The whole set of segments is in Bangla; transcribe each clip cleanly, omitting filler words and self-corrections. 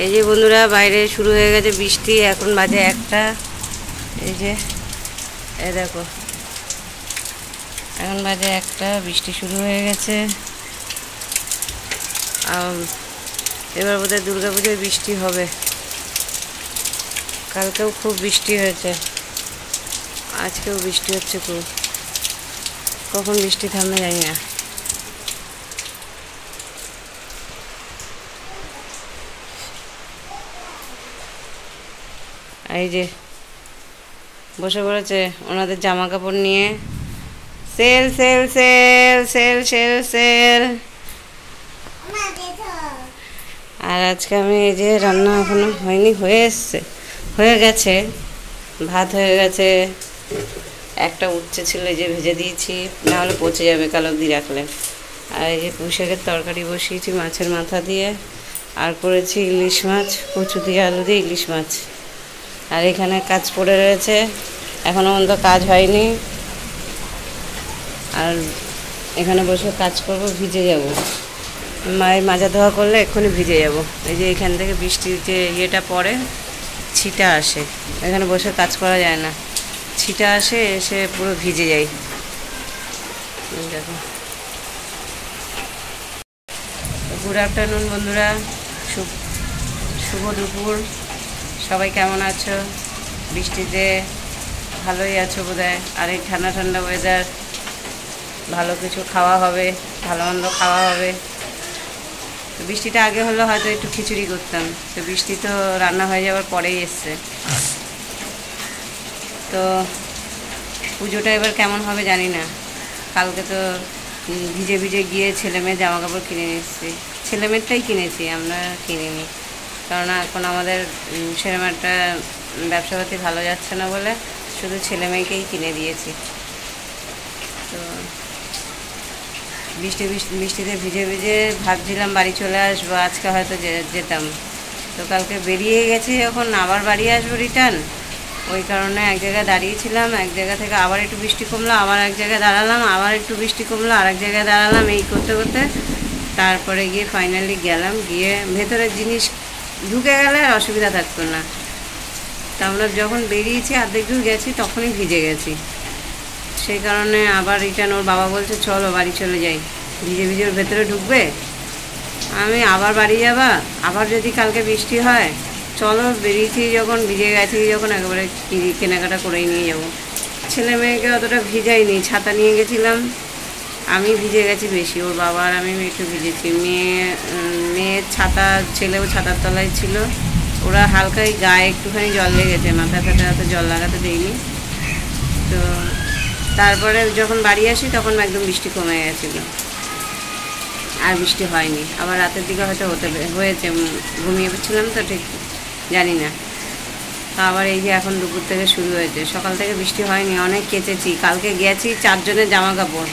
এই যে বন্ধুরা বাইরে শুরু হয়ে গেছে বৃষ্টি, এখন বাজে 1টা। এই যে এই দেখো এখন বাজে 1টা, বৃষ্টি শুরু হয়ে গেছে। এবার বোধহয় দুর্গাপুজোয় বৃষ্টি হবে। কালকেও খুব বৃষ্টি হয়েছে, আজকেও বৃষ্টি হচ্ছে খুব। কখন বৃষ্টি থামবে জানি না। এই যে বসে পড়েছে ওনাদের জামা কাপড় নিয়ে, sale sale sale sale sale sale. আর আজকে আমি এই যে রান্না এখনো হয়নি, হয়ে গেছে। ভাত হয়ে গেছে, একটা উচ্ছে ছিল এই যে ভেজে দিয়েছি, না হলে পচে যাবে কাল অবধি রাখলে। আর এই যে পুঁই শাকের তরকারি বসিয়েছি মাছের মাথা দিয়ে, আর করেছি ইলিশ মাছ, কচু দিয়ে আলু দিয়ে ইলিশ মাছ। আর এখানে কাজ পড়ে রয়েছে, এখনও পর্যন্ত কাজ হয়নি। আর এখানে বসে কাজ করব, ভিজে যাব। মায়ের মাজা ধোয়া করলে এক্ষুনি ভিজে যাব। এই যে এখান থেকে বৃষ্টির যে ইয়েটা পড়ে, ছিটা আসে, এখানে বসে কাজ করা যায় না, ছিটা আসে, এসে পুরো ভিজে যায়। দেখো, গুড আফটারনুন বন্ধুরা, শুভ দুপুর। সবাই কেমন আছো? বৃষ্টিতে ভালোই আছো বোধহয়। আর এই ঠান্ডা ঠান্ডা ওয়েদার, ভালো কিছু খাওয়া হবে, ভালো মন্দ খাওয়া হবে। তো বৃষ্টিটা আগে হলে হয়তো একটু খিচুড়ি করতাম, তো বৃষ্টি তো রান্না হয়ে যাওয়ার পরেই এসছে। তো পুজোটা এবার কেমন হবে জানি না। কালকে তো ভিজে ভিজে গিয়ে ছেলেমেয়ের জামা কাপড় কিনে নিচ্ছি, ছেলেমেয়েরটাই কিনেছি, আমরা কিনিনি। কারণ এখন আমাদের সেরকম একটা ব্যবসাপাতি ভালো যাচ্ছে না বলে শুধু ছেলেমেয়েকেই কিনে দিয়েছি। তো বৃষ্টিতে ভিজে ভিজে ভাবছিলাম বাড়ি চলে আসবো, আজকে হয়তো যেতাম। তো কালকে বেরিয়ে গেছি যখন, আবার বাড়ি আসবো রিটার্ন, ওই কারণে এক জায়গায় দাঁড়িয়েছিলাম। এক জায়গা থেকে আবার একটু বৃষ্টি কমলো, আবার এক জায়গায় দাঁড়ালাম, আবার একটু বৃষ্টি কমলো, আর এক জায়গায় দাঁড়ালাম, এই করতে করতে তারপরে গিয়ে ফাইনালি গেলাম। গিয়ে ভেতরের জিনিস ঢুকে গেলে আর অসুবিধা থাকতো না। তা আমরা যখন বেরিয়েছি অর্ধেক দূর গেছি তখনই ভিজে গেছি। সেই কারণে আবার রিটার্ন, ওর বাবা বলছে চলো বাড়ি চলে যাই, ভিজে ভিজে ওর ভেতরে ঢুকবে। আমি আবার বাড়ি যাবা, আবার যদি কালকে বৃষ্টি হয়, চলো বেরিয়েছি যখন, ভিজে গেছি যখন, একেবারে কেনাকাটা করেই নিয়ে যাবো। ছেলে মেয়েকে অতটা ভিজাইনি, ছাতা নিয়ে গেছিলাম। আমি ভিজে গেছি বেশি, ওর বাবা আর আমি একটু ভিজেছি। মেয়ের ছাতা, ছেলেও ছাতার তলায় ছিল। ওরা হালকাই গায়ে একটুখানি জল লেগেছে, মাথা ফাটা অত জল লাগাতে দেয়নি। তো তারপরে যখন বাড়ি আসি তখন একদম বৃষ্টি কমে গেছিলো, আর বৃষ্টি হয়নি। আবার রাতের দিকে হয়তো হয়েছে, ঘুমিয়ে পড়ছিলাম তো ঠিক জানি না। তো আবার এই যে এখন দুপুর থেকে শুরু হয়েছে, সকাল থেকে বৃষ্টি হয়নি, অনেক কেচেছি। কালকে গেছি 4 জনের জামা কাপড়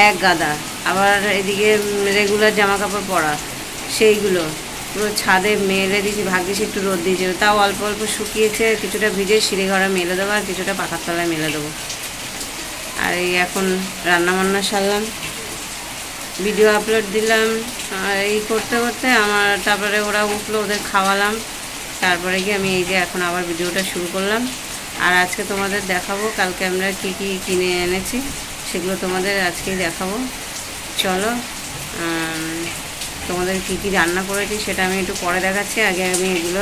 এক গাদা, আবার এদিকে রেগুলার জামা কাপড় পরা, সেইগুলো পুরো ছাদে মেলে দিয়েছি। ভাগ্যিস একটু রোদ দিয়েছিল, তাও অল্প অল্প শুকিয়েছে, কিছুটা ভিজে সিঁড়ি ঘরে মেলে দেবো, আর কিছুটা পাখার তলায় মেলে দেবো। আর এই এখন রান্নাবান্না সারলাম, ভিডিও আপলোড দিলাম, আর এই করতে করতে আমার তারপরে ওরা উঠলো, ওদের খাওয়ালাম। তারপরে গিয়ে আমি এই যে এখন আবার ভিডিওটা শুরু করলাম। আর আজকে তোমাদের দেখাবো কালকে আমরা কি কি কিনে এনেছি, সেগুলো তোমাদের আজকেই দেখাবো। চলো, তোমাদের কি কি রান্না করেছি সেটা আমি একটু পরে দেখাচ্ছি। আগে আমি এগুলো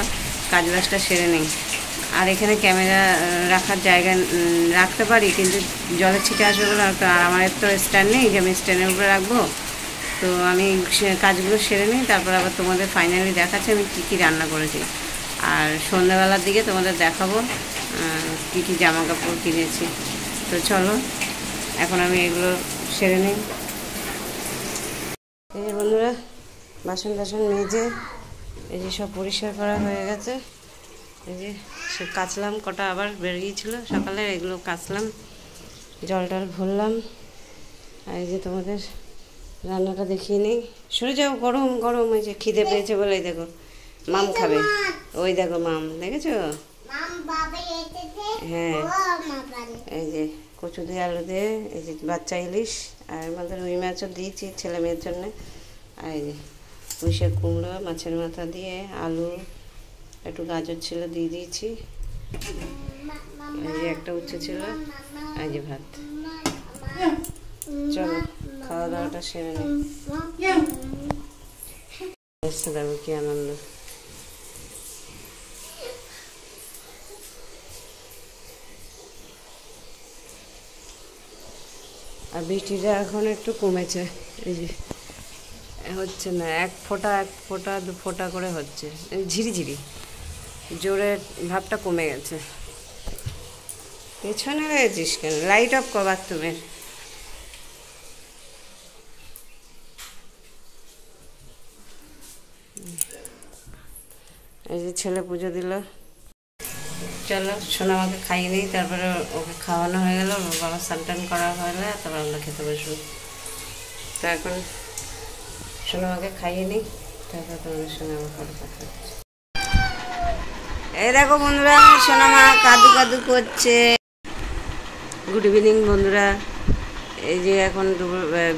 কাজবাজটা সেরে নিই। আর এখানে ক্যামেরা রাখার জায়গা রাখতে পারি, কিন্তু জলের ছিটে আসবে বলে, আর আমার তো স্ট্যান্ড নেই যে আমি স্ট্যান্ডের উপরে রাখবো। তো আমি কাজগুলো সেরে নিই, তারপর আবার তোমাদের ফাইনালি দেখাচ্ছি আমি কী কী রান্না করেছি। আর সন্ধ্যাবেলার দিকে তোমাদের দেখাবো কী কী জামা কাপড় কিনেছি। তো চলো এখন আমি এগুলো সেরে নিই। এই যে বন্ধুরা, বাসন টাসন মেজে এই যে সব পরিষ্কার করা হয়ে গেছে। এই যে সব কাচলাম, কটা আবার বেরিয়েছিল সকালে, এগুলো কাচলাম, জল টল ভরলাম। আর এই যে তোমাদের রান্নাটা দেখিয়ে নিই। সরে যাও, গরম গরম, ওই যে খিদে পেয়েছে বলে দেখো মাম খাবে, ওই দেখো মাম, দেখেছো? হ্যাঁ, এই যে কচু দিয়ে আলু দিয়ে, এই যে বাচ্চা ইলিশ, আর আমাদের রুই মাছও দিয়েছি ছেলে মেয়ের জন্যে। আর এই যে পুঁইশাক কুমড়ো মাছের মাথা দিয়ে আলু একটু গাজর ছিল দিয়ে দিয়েছি। এই যে একটা উচ্ছে ছিল, এই যে ভাত। চলো খাওয়া দাওয়াটা সেরে নিই। এসছে দেখো কি আনন্দ। আর বৃষ্টিটা এখন একটু কমেছে, এই যে হচ্ছে না, এক ফোঁটা দু ফোঁটা করে হচ্ছে, ঝিরিঝিরি, জোরে ভাবটা কমে গেছে। পেছনে রয়েছিস কেন? লাইট অফ কর বাথরুমের। এই যে ছেলে পুজো দিল। চলো সোনা আমাকে খাইয়ে নিই, তারপরে ওকে খাওয়ানো হয়ে গেল, বাবা স্নান করা হলে তারপর আমরা খেতে বসবো। তো এখন সোনা আমাকে খাইয়ে নিই, তারপর তোমাদের সঙ্গে আমার কথা হচ্ছে। এই দেখো বন্ধুরা, সোনা মা কাদু কাদু করছে। গুড ইভিনিং বন্ধুরা। এই যে এখন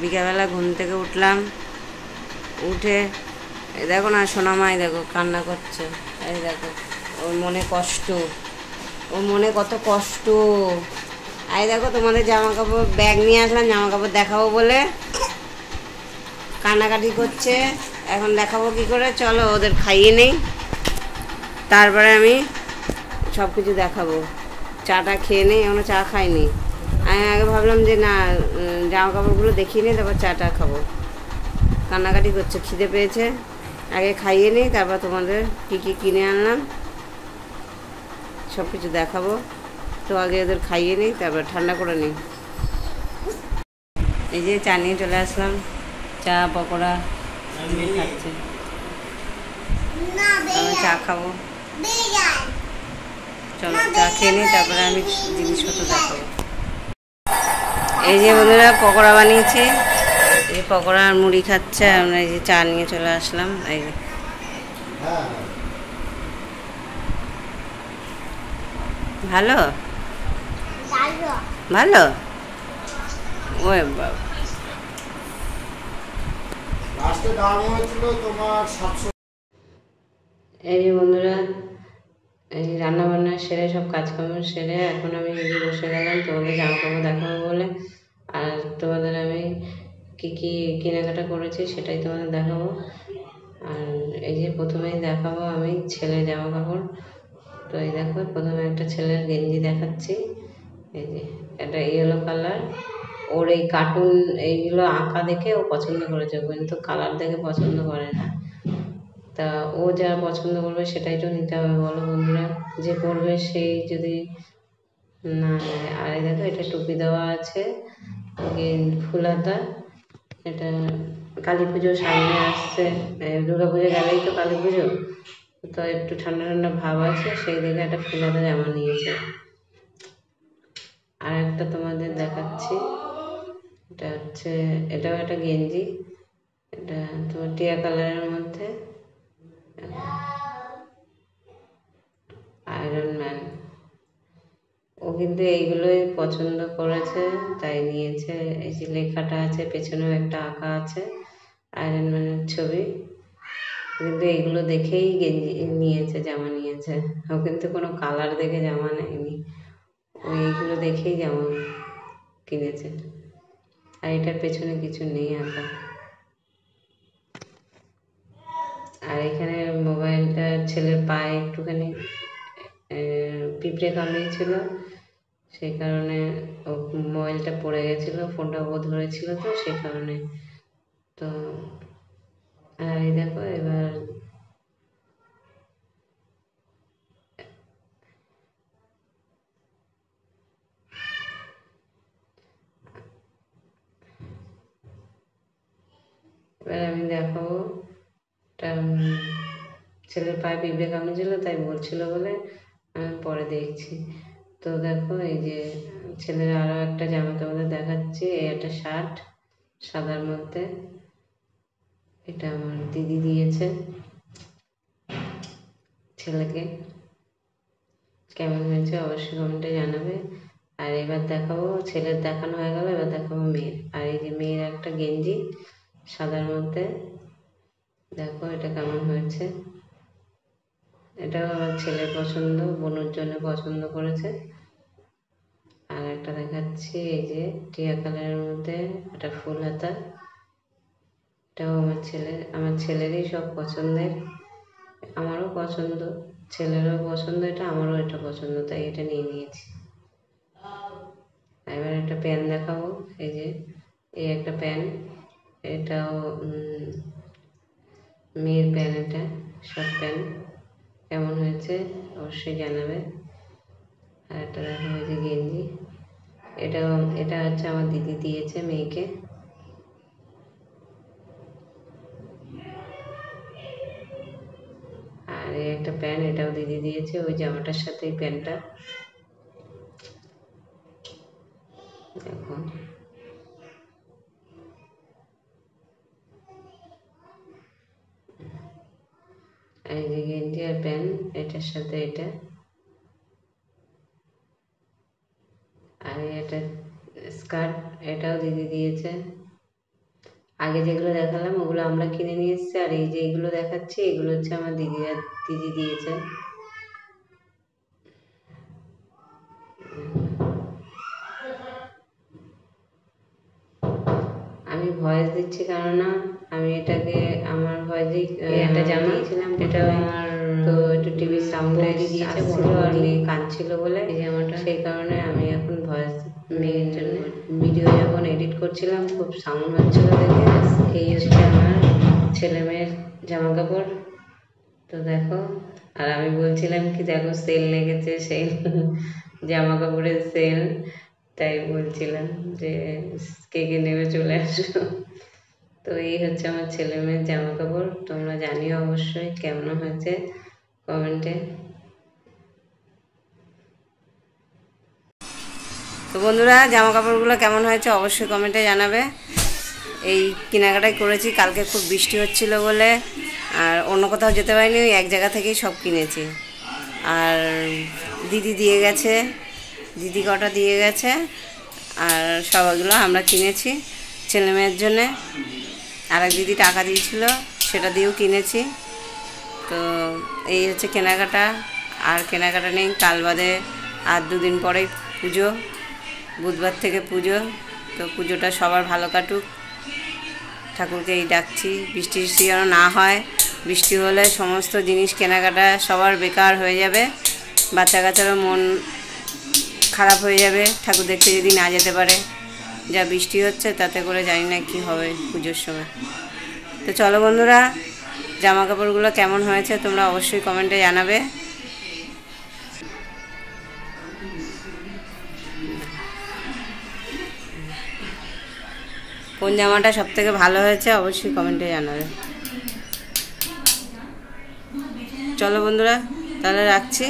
বিকালবেলা ঘুম থেকে উঠলাম, উঠে এই দেখো না সোনা মা, এই দেখো কান্না করছে। এই দেখো ওর মনে কষ্ট, ওর মনে কত কষ্ট। এই দেখো তোমাদের জামা কাপড় ব্যাগ নিয়ে আসলাম, জামা কাপড় দেখাবো বলে কান্নাকাটি করছে। এখন দেখাবো কি করে, চলো ওদের খাইয়ে নেই, তারপরে আমি সব কিছু দেখাবো। চাটা খেয়ে নেই, এখনও চা খাইনি। আমি আগে ভাবলাম যে না, জামা কাপড়গুলো দেখিয়ে নিই, তারপর চাটা খাবো। কান্নাকাটি করছে, খিদে পেয়েছে, আগে খাইয়ে নিই, তারপর তোমাদের কী কী কিনে আনলাম সব কিছু দেখাবো। তো আগে ওদের খাইয়ে নিই, তারপর ঠান্ডা করে নিই। এই যে চা নিয়ে চলে আসলাম, চা পকোড়া খাচ্ছে, আমি চা খাবো। চলো চা খেয়ে নিই, তারপরে আমি জিনিসপত্র দেখাবো। এই যে বন্ধুরা পকোড়া বানিয়েছি, এই পকোড়া আর মুড়ি খাচ্ছে, আমরা এই যে চা নিয়ে চলে আসলাম। এই যে ভালো ভালো, ওই বাবা এই যে বন্ধুরা, এই রান্নাবান্না সেরে সব কাজকর্ম সেরে এখন আমি এই যে বসে গেলাম তোমাদের জামা কাপড় দেখাবো বলে। আর তোমাদের আমি কী কী কেনাকাটা করেছি সেটাই তোমাদের দেখাবো। আর এই যে প্রথমেই দেখাবো আমি ছেলের জামা কাপড়। তো এই দেখো প্রথমে একটা ছেলের গেঞ্জি দেখাচ্ছি। এই যে এটা ইয়েলো কালার, ওর এই কার্টুন এইগুলো আঁকা দেখে ও পছন্দ করেছে, কিন্তু কালার দেখে পছন্দ করে না। তা ও যা পছন্দ করবে সেটাই তো নিতে হবে, বলো বন্ধুরা। যে পড়বে সেই যদি না নেয়। আর এই দেখো এটা টুপি দেওয়া আছে, ফুল হাতা। এটা কালী পুজো সামনে আসছে, দুর্গা পুজো গেলেই তো কালী পুজো, তো একটু ঠান্ডা ঠান্ডা ভাব আছে, সেই দেখে একটা ফুল হাতা জামা নিয়েছে। আর একটা তোমাদের দেখাচ্ছি, এটা হচ্ছে, এটাও একটা গেঞ্জি, এটা তোমার টিয়া কালারের মধ্যে, আয়রন ম্যান। ও কিন্তু এইগুলোই পছন্দ করেছে তাই নিয়েছে। এই যে লেখাটা আছে, পেছনেও একটা আঁকা আছে আয়রন ম্যানের ছবি, কিন্তু এইগুলো দেখেই গেঞ্জি নিয়েছে, জামা নিয়েছে। ও কিন্তু কোনো কালার দেখে জামা নেয়নি, ও এইগুলো দেখেই জামা কিনেছে। আর এটার পেছনে কিছু নেই আঁকা। আর এখানে মোবাইলটা ছেলের পায়ে একটুখানি পিঁপড়ে কামড়িয়েছিল, সেই কারণে ও মোবাইলটা পড়ে গেছিলো, ফোনটা ও ধরেছিল, তো সেই কারণে। তো আর এই দেখো এবার আমি দেখাবো, ছেলের পায়ে পিঁপড়ে কামড়েছিল তাই বলছিল বলে আমি পরে দেখছি। তো দেখো এই যে ছেলের আরও একটা জামা তোমাদের দেখাচ্ছি, এই একটা শার্ট সাদার মধ্যে, এটা আমার দিদি দিয়েছে ছেলেকে। কেমন হয়েছে অবশ্যই কমেন্টে জানাবে। আর এবার দেখাবো, ছেলের দেখানো হয়ে গেল, এবার দেখাবো মেয়ের। আর এই যে মেয়ের একটা গেঞ্জি সাদার মধ্যে, দেখো এটা কেমন হয়েছে। এটাও আমার ছেলের পছন্দ, বোনের জন্য পছন্দ করেছে। আর একটা দেখাচ্ছি, এই যে টিয়া কালারের মধ্যে একটা ফুল হাতা, এটাও আমার ছেলেরই সব পছন্দের, আমারও পছন্দ, ছেলেরও পছন্দ, এটা আমারও এটা পছন্দ, তাই এটা নিয়ে নিয়েছি। এবার একটা প্যান দেখাবো, এই যে এই একটা প্যান, এটাও মেয়ের প্যান, এটা শর্ট প্যান, কেমন হয়েছে অবশ্যই জানাবে। আর একটা দেখো ওই যে গেঞ্জি, এটা হচ্ছে আমার দিদি দিয়েছে মেয়েকে। আর এই একটা প্যান্ট, এটাও দিদি দিয়েছে, ওই জামাটার সাথে এই প্যান্টটা। দেখো এই যে গেঞ্জি আর প্যান্ট, এটার সাথে এটা। আর এটা স্কার্ট, এটাও দিদি দিয়েছে। আগে যেগুলো দেখালাম ওগুলো আমরা কিনে নিয়ে এসেছি, আর এই যে এইগুলো দেখাচ্ছি এগুলো হচ্ছে আমার দিদি দিয়েছে। আমি ভয়েস দিচ্ছি কারণ আমি এটাকে আমার ভয়েসেই একটা জামা দিয়েছিলাম, এটা আমার তো একটু টিভির সাউন্ডে দিয়েছে আর মেয়ে কাঁদছিল বলে এই জামাটা, সেই কারণে আমি এখন ভয়েস মেয়ের জন্য ভিডিও যখন এডিট করছিলাম খুব সাউন্ড হচ্ছিল দেখে। এই হচ্ছে আমার ছেলে মেয়ের জামা কাপড়। তো দেখো, আর আমি বলছিলাম কি দেখো সেল লেগেছে, সেল জামা কাপড়ের সেল, তাই বলছিলাম যে কে কে নেবে চলে আসো। তো এই হচ্ছে আমার ছেলে মেয়ের জামা কাপড়, তোমরা জানিও অবশ্যই কেমন হয়েছে কমেন্টে। তো বন্ধুরা, জামা কাপড়গুলো কেমন হয়েছে অবশ্যই কমেন্টে জানাবে। এই কেনাকাটাই করেছি, কালকে খুব বৃষ্টি হচ্ছিল বলে আর অন্য কোথাও যেতে পারিনি, ওই এক জায়গা থেকেই সব কিনেছি। আর দিদি দিয়ে গেছে, দিদি কটা দিয়ে গেছে, আর সবগুলো আমরা কিনেছি ছেলে মেয়ের জন্যে। আর এক দিদি টাকা দিয়েছিল, সেটা দিয়েও কিনেছি। তো এই হচ্ছে কেনাকাটা, আর কেনাকাটা নেই। কাল বাদে আর দুদিন পরেই পুজো, বুধবার থেকে পুজো। তো পুজোটা সবার ভালো কাটুক, ঠাকুরকে এই ডাকছি। বৃষ্টি যেন না হয়, বৃষ্টি হলে সমস্ত জিনিস কেনাকাটা সবার বেকার হয়ে যাবে, বাচ্চা কাচ্চারও মন খারাপ হয়ে যাবে ঠাকুর দেখতে যদি না যেতে পারে। যা বৃষ্টি হচ্ছে তাতে করে জানি না কী হবে পুজোর সময়। তো চলো বন্ধুরা, জামা কাপড়গুলো কেমন হয়েছে তোমরা অবশ্যই কমেন্টে জানাবে। কোন জামাটা সবথেকে ভালো হয়েছে অবশ্যই কমেন্টে জানাবে। চলো বন্ধুরা, তাহলে রাখছি।